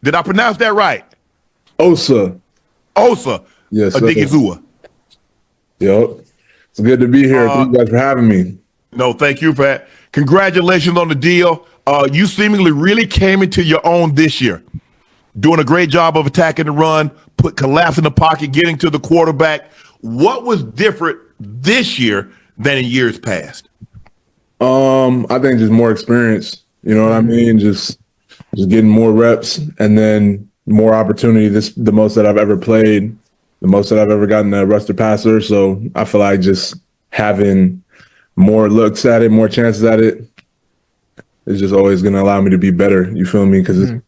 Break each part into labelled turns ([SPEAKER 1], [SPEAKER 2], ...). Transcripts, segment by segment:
[SPEAKER 1] Did I pronounce that right?
[SPEAKER 2] Osa.
[SPEAKER 1] Osa.
[SPEAKER 2] Yes, sir.
[SPEAKER 1] Adigizua.
[SPEAKER 2] Yep. It's good to be here. Thank you guys for having me.
[SPEAKER 1] No, thank you for that. Congratulations on the deal. You seemingly really came into your own this year, doing a great job of attacking the run, collapsing the pocket, getting to the quarterback. What was different this year than in years past?
[SPEAKER 2] I think just more experience. You know what I mean? Just getting more reps and then more opportunity. The most that I've ever played, the most that I've ever gotten a rusher passer. So I feel like just having more looks at it, more chances at it, is just always going to allow me to be better. You feel me? Because it's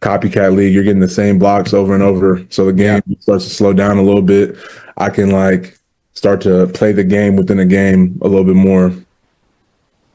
[SPEAKER 2] copycat league. You're getting the same blocks over and over. So the game starts to slow down a little bit. I can start to play the game within a game a little bit more.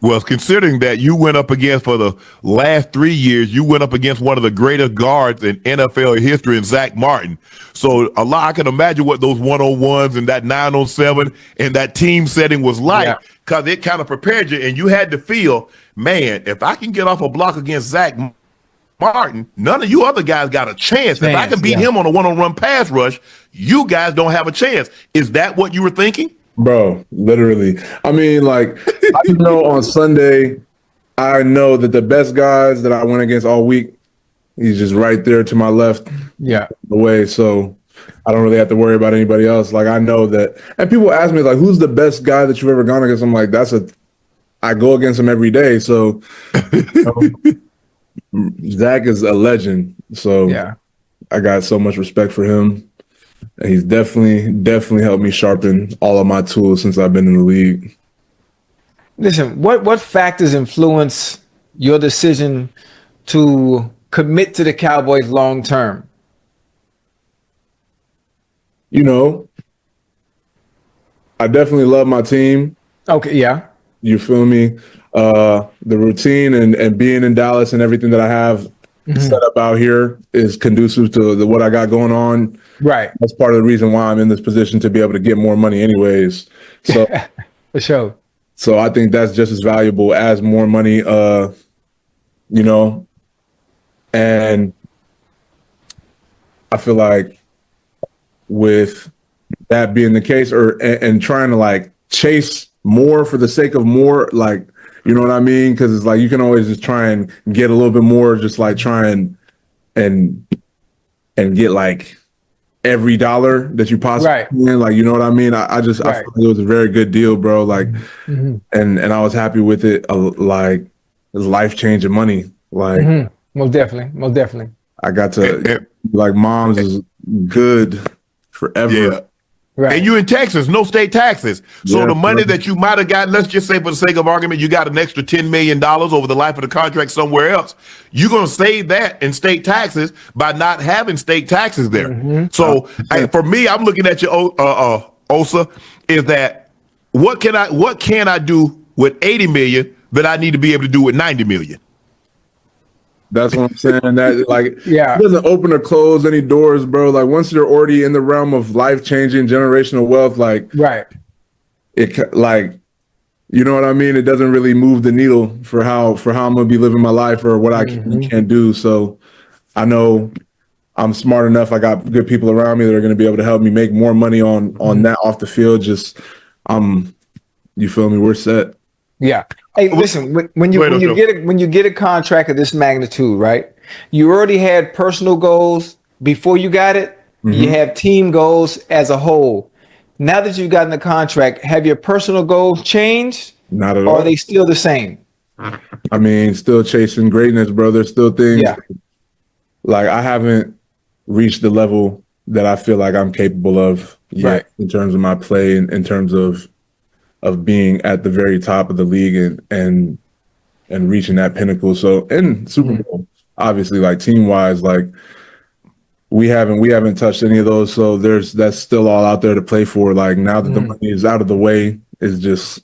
[SPEAKER 1] Well, considering that you went up against, for the last 3 years, you went up against one of the greatest guards in NFL history in Zach Martin. So I can imagine what those one-on-ones and that 9-on-7 and that team setting was like, because it kind of prepared you, and you had to feel, man, if I can get off a block against Zach Martin, none of you other guys got a chance. If I can beat him on a one-on-one pass rush, you guys don't have a chance. Is that what you were thinking?
[SPEAKER 2] Bro, literally. I mean, I know on Sunday, I know that the best guys that I went against all week, he's just right there to my left.
[SPEAKER 3] Yeah.
[SPEAKER 2] The way. So I don't really have to worry about anybody else. I know that. And people ask me, who's the best guy that you've ever gone against? I'm like, I go against him every day. So Zach is a legend. So I got so much respect for him. And he's definitely helped me sharpen all of my tools since I've been in the league.
[SPEAKER 3] Listen, what factors influence your decision to commit to the Cowboys long term?
[SPEAKER 2] I definitely love my team.
[SPEAKER 3] Okay, yeah.
[SPEAKER 2] You feel me? The routine and being in Dallas and everything that I have set up out here is conducive to what I got going on.
[SPEAKER 3] Right.
[SPEAKER 2] That's part of the reason why I'm in this position, to be able to get more money anyways. So
[SPEAKER 3] for sure.
[SPEAKER 2] So I think that's just as valuable as more money, and I feel like with that being the case, and trying to chase more for the sake of more, you know what I mean? Because it's you can always just try and get a little bit more, just try and get every dollar that you possibly can. You know what I mean? I feel like it was a very good deal, bro. And I was happy with it. It's life-changing money.
[SPEAKER 3] Most definitely.
[SPEAKER 2] I got to mom's is good forever.
[SPEAKER 1] Yeah. Right. And you in Texas, no state taxes. So the money that you might have got, let's just say for the sake of argument, you got an extra $10 million over the life of the contract somewhere else. You're going to save that in state taxes by not having state taxes there. So for me, I'm looking at you, Osa, is that what can I do with 80 million that I need to be able to do with 90 million?
[SPEAKER 2] That's what I'm saying. That it doesn't open or close any doors, bro. Once you're already in the realm of life-changing generational wealth, it you know what I mean? It doesn't really move the needle for how I'm gonna be living my life or what I can and can't do. So I know I'm smart enough. I got good people around me that are gonna be able to help me make more money on that off the field. Just you feel me? We're set.
[SPEAKER 3] Yeah. Hey, listen, when you get a contract of this magnitude, right? You already had personal goals before you got it. You have team goals as a whole. Now that you've gotten the contract, have your personal goals changed?
[SPEAKER 2] Not at all.
[SPEAKER 3] Or are they still the same?
[SPEAKER 2] I mean, still chasing greatness, bro. There's still things I haven't reached the level that I feel like I'm capable of yet in terms of my play and in terms of being at the very top of the league and reaching that pinnacle. So in Super Bowl, obviously, team wise, we haven't touched any of those. So that's still all out there to play for. Now that the money is out of the way, is just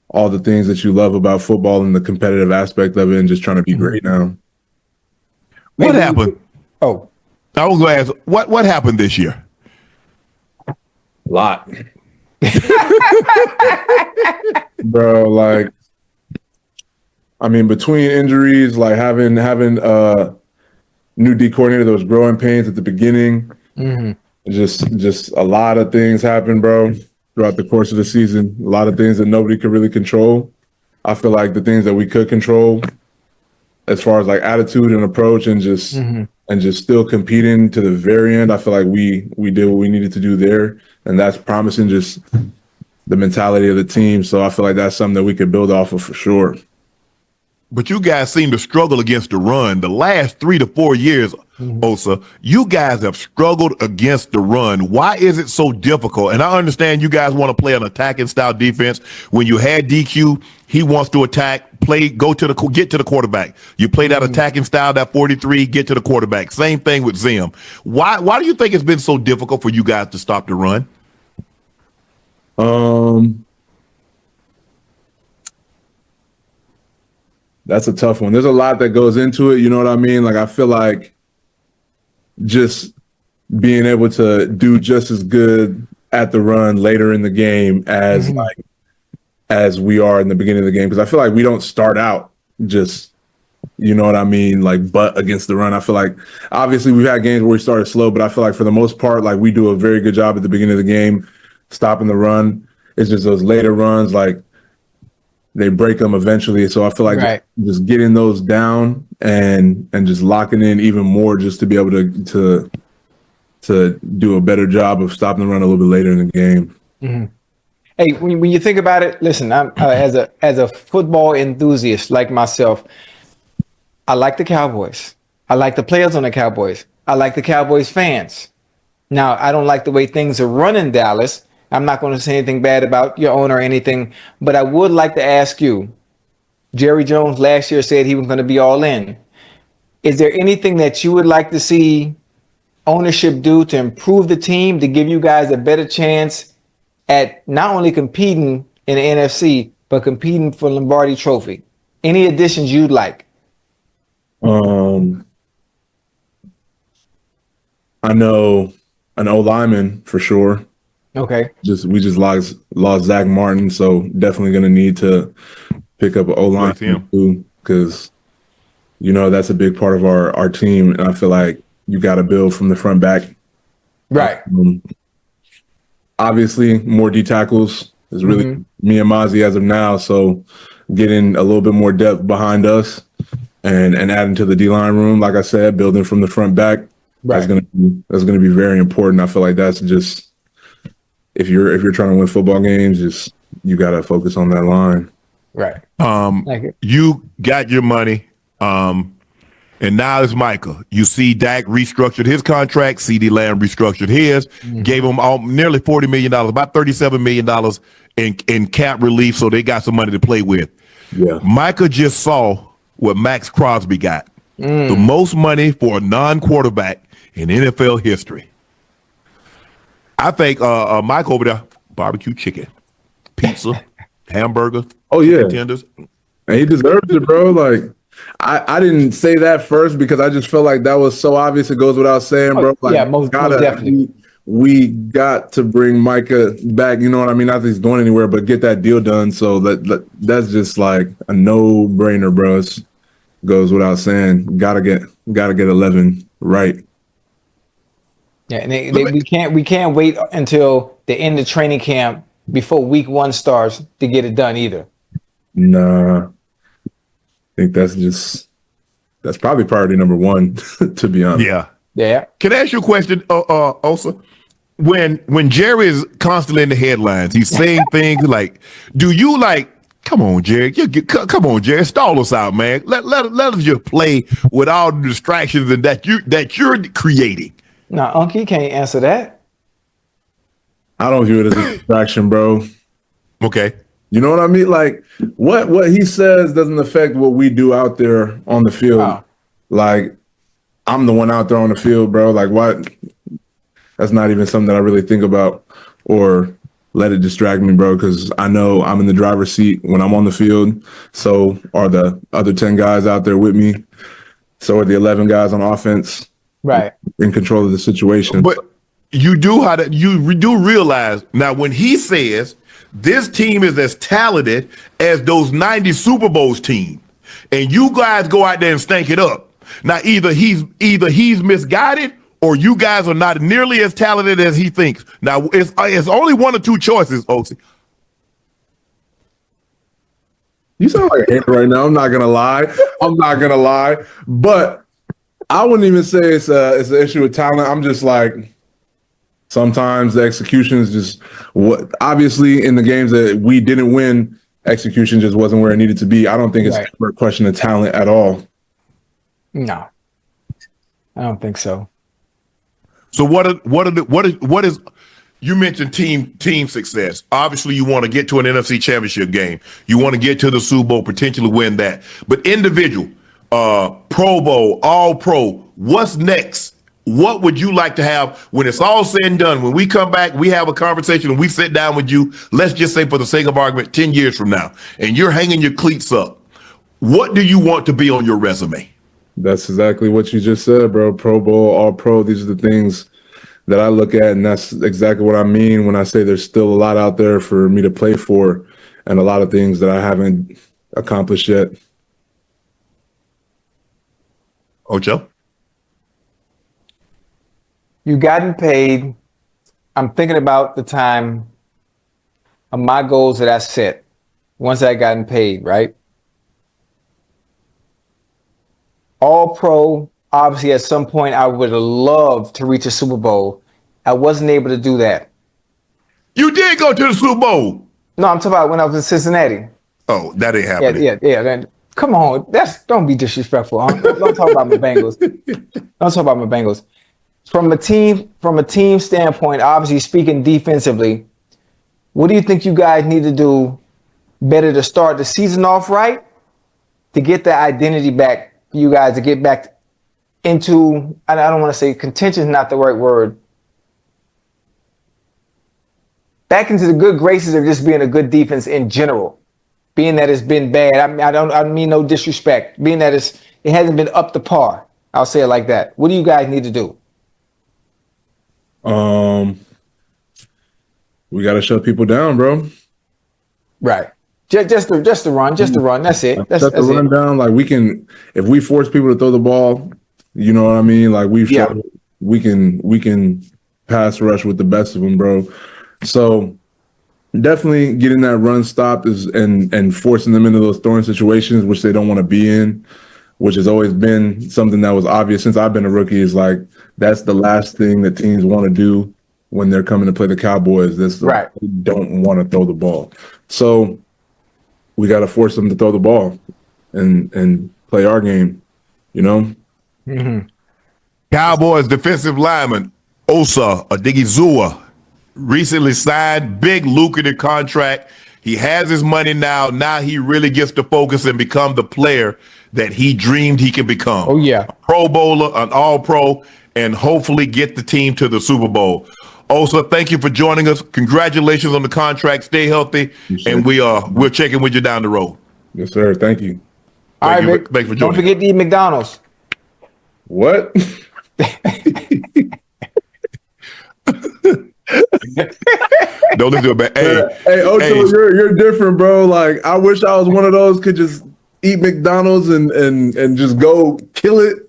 [SPEAKER 2] all the things that you love about football and the competitive aspect of it, and just trying to be great now.
[SPEAKER 1] What happened?
[SPEAKER 3] Oh,
[SPEAKER 1] I was going to ask, what happened this year?
[SPEAKER 2] A lot. Bro, I mean, between injuries, having new D coordinator. There was growing pains at the beginning. Just a lot of things happened, bro, throughout the course of the season. A lot of things that nobody could really control. I feel like the things that we could control, as far as like attitude and approach, and just still competing to the very end, I feel like we did what we needed to do there, and that's promising. Just the mentality of the team. So I feel like that's something that we could build off of for sure.
[SPEAKER 1] But you guys seem to struggle against the run. The last 3 to 4 years, Osa, you guys have struggled against the run. Why is it so difficult? And I understand you guys want to play an attacking style defense. When you had DQ, he wants to attack, get to the quarterback. You play that attacking style, that 43, get to the quarterback. Same thing with Zim. Why do you think it's been so difficult for you guys to stop the run?
[SPEAKER 2] That's a tough one. There's a lot that goes into it. You know what I mean? Like, I feel like just being able to do just as good at the run later in the game as we are in the beginning of the game. Because I feel like we don't start out just, you know what I mean, like butt against the run. I feel like obviously we've had games where we started slow, but I feel like for the most part, like we do a very good job at the beginning of the game stopping the run. It's just those later runs, like they break them eventually. So I feel like just getting those down and just locking in even more, just to be able to do a better job of stopping the run a little bit later in the game.
[SPEAKER 3] Hey, when you think about it, listen, I'm as a football enthusiast like myself, I like the Cowboys. I like the players on the Cowboys. I like the Cowboys fans. Now, I don't like the way things are run in Dallas. I'm not going to say anything bad about your owner or anything, but I would like to ask you, Jerry Jones last year said he was going to be all in. Is there anything that you would like to see ownership do to improve the team, to give you guys a better chance at not only competing in the NFC, but competing for Lombardi Trophy? Any additions you'd like?
[SPEAKER 2] I know an O-lineman for sure.
[SPEAKER 3] Okay.
[SPEAKER 2] We just lost Zach Martin, so definitely going to need to pick up an O-line too, because you know that's a big part of our team, and I feel like you got to build from the front back.
[SPEAKER 3] Right.
[SPEAKER 2] Obviously, more D tackles is really me and Mozzie as of now, so getting a little bit more depth behind us and adding to the D-line room, like I said, building from the front back, that's gonna be very important. I feel like that's just, if you're trying to win football games, you got to focus on that line.
[SPEAKER 3] Right.
[SPEAKER 1] You got your money, and now it's Micah. You see Dak restructured his contract. CeeDee Lamb restructured his, gave him nearly $40 million, about $37 million in cap relief, so they got some money to play with.
[SPEAKER 2] Yeah. Micah
[SPEAKER 1] just saw what Max Crosby got. The most money for a non-quarterback in NFL history. I think Mike over there, barbecue chicken, pizza, hamburger, tenders.
[SPEAKER 2] And he deserves it, bro. Like, I didn't say that first because I just felt like that was so obvious. It goes without saying, bro. Like,
[SPEAKER 3] most definitely.
[SPEAKER 2] We got to bring Micah back. You know what I mean? Not that he's going anywhere, but get that deal done. So that's just like a no-brainer, bro. It goes without saying. Gotta get 11 right.
[SPEAKER 3] Yeah, and we can't wait until the end of training camp before week 1 starts to get it done either.
[SPEAKER 2] Nah, I think that's probably priority number 1, to be honest.
[SPEAKER 3] Yeah.
[SPEAKER 1] Can I ask you a question, Osa? When Jerry is constantly in the headlines, he's saying things like, "Do you like? Come on, Jerry. Come on, Jerry. Stall us out, man. Let us just play with all the distractions and that you're creating."
[SPEAKER 3] No, Unky can't answer that.
[SPEAKER 2] I don't view it as a distraction, bro.
[SPEAKER 1] Okay.
[SPEAKER 2] You know what I mean? Like, what he says doesn't affect what we do out there on the field.
[SPEAKER 3] Wow.
[SPEAKER 2] Like, I'm the one out there on the field, bro. Like, what? That's not even something that I really think about or let it distract me, bro, because I know I'm in the driver's seat when I'm on the field. So are the other 10 guys out there with me. So are the 11 guys on offense.
[SPEAKER 3] Right.
[SPEAKER 2] In control of the situation.
[SPEAKER 1] But you do realize now when he says this team is as talented as those 90 Super Bowls team, and you guys go out there and stank it up, Now, either he's misguided or you guys are not nearly as talented as he thinks. Now, it's only one or two choices, Osi.
[SPEAKER 2] You sound like a hater right now. I'm not gonna lie. But I wouldn't even say it's an issue with talent. I'm just like, sometimes the execution is just what. Obviously, in the games that we didn't win, execution just wasn't where it needed to be. I don't think it's ever a question of talent at all.
[SPEAKER 3] No, I don't think so.
[SPEAKER 1] So what is you mentioned team success. Obviously, you want to get to an NFC Championship game. You want to get to the Super Bowl, potentially win that. But individual, Pro Bowl, All Pro, what's next? What would you like to have when it's all said and done? When we come back, we have a conversation and we sit down with you, let's just say for the sake of argument, 10 years from now, and you're hanging your cleats up. What do you want to be on your resume?
[SPEAKER 2] That's exactly what you just said, bro. Pro Bowl, All Pro, these are the things that I look at, and that's exactly what I mean when I say there's still a lot out there for me to play for and a lot of things that I haven't accomplished yet.
[SPEAKER 1] Ocho?
[SPEAKER 3] You gotten paid. I'm thinking about the time of my goals that I set once I gotten paid, right? All Pro, obviously, at some point, I would have loved to reach a Super Bowl. I wasn't able to do that.
[SPEAKER 1] You did go to the Super Bowl.
[SPEAKER 3] No, I'm talking about when I was in Cincinnati.
[SPEAKER 1] Oh, that ain't happening.
[SPEAKER 3] Yeah. Then, come on, don't be disrespectful. Don't talk about my Bengals. Don't talk about my Bengals. From a team standpoint, obviously speaking defensively, what do you think you guys need to do better to start the season off right to get the identity back? You guys to get back into, I don't want to say contention is not the right word, back into the good graces of just being a good defense in general, being that it's been bad. I don't mean no disrespect, being that it hasn't been up to par. I'll say it like that. What do you guys need to do?
[SPEAKER 2] We got to shut people down, bro.
[SPEAKER 3] Right. Just the run. That's it. That's
[SPEAKER 2] the run down. Like if we force people to throw the ball, you know what I mean? Like we can pass rush with the best of them, bro. So definitely getting that run stopped and forcing them into those throwing situations, which they don't want to be in, which has always been something that was obvious since I've been a rookie, is like, that's the last thing that teams want to do when they're coming to play the Cowboys. They don't want to throw the ball. So we got to force them to throw the ball and play our game, you know?
[SPEAKER 3] Mm-hmm.
[SPEAKER 1] Cowboys defensive lineman Osa Odigizua recently signed big lucrative contract. He has his money now. Now he really gets to focus and become the player that he dreamed he could become.
[SPEAKER 3] Oh, yeah.
[SPEAKER 1] A Pro Bowler, an All-Pro, and hopefully get the team to the Super Bowl. Osa, thank you for joining us. Congratulations on the contract. Stay healthy, and we'll check in with you down the road.
[SPEAKER 2] Yes, sir. Thank you.
[SPEAKER 3] All right, Vic.
[SPEAKER 1] Thanks for joining.
[SPEAKER 3] Don't forget to eat McDonald's.
[SPEAKER 2] What?
[SPEAKER 1] Don't listen to it, man.
[SPEAKER 2] Hey, Ocho, you're different, bro. Like, I wish I was one of those could just eat McDonald's and just go kill it.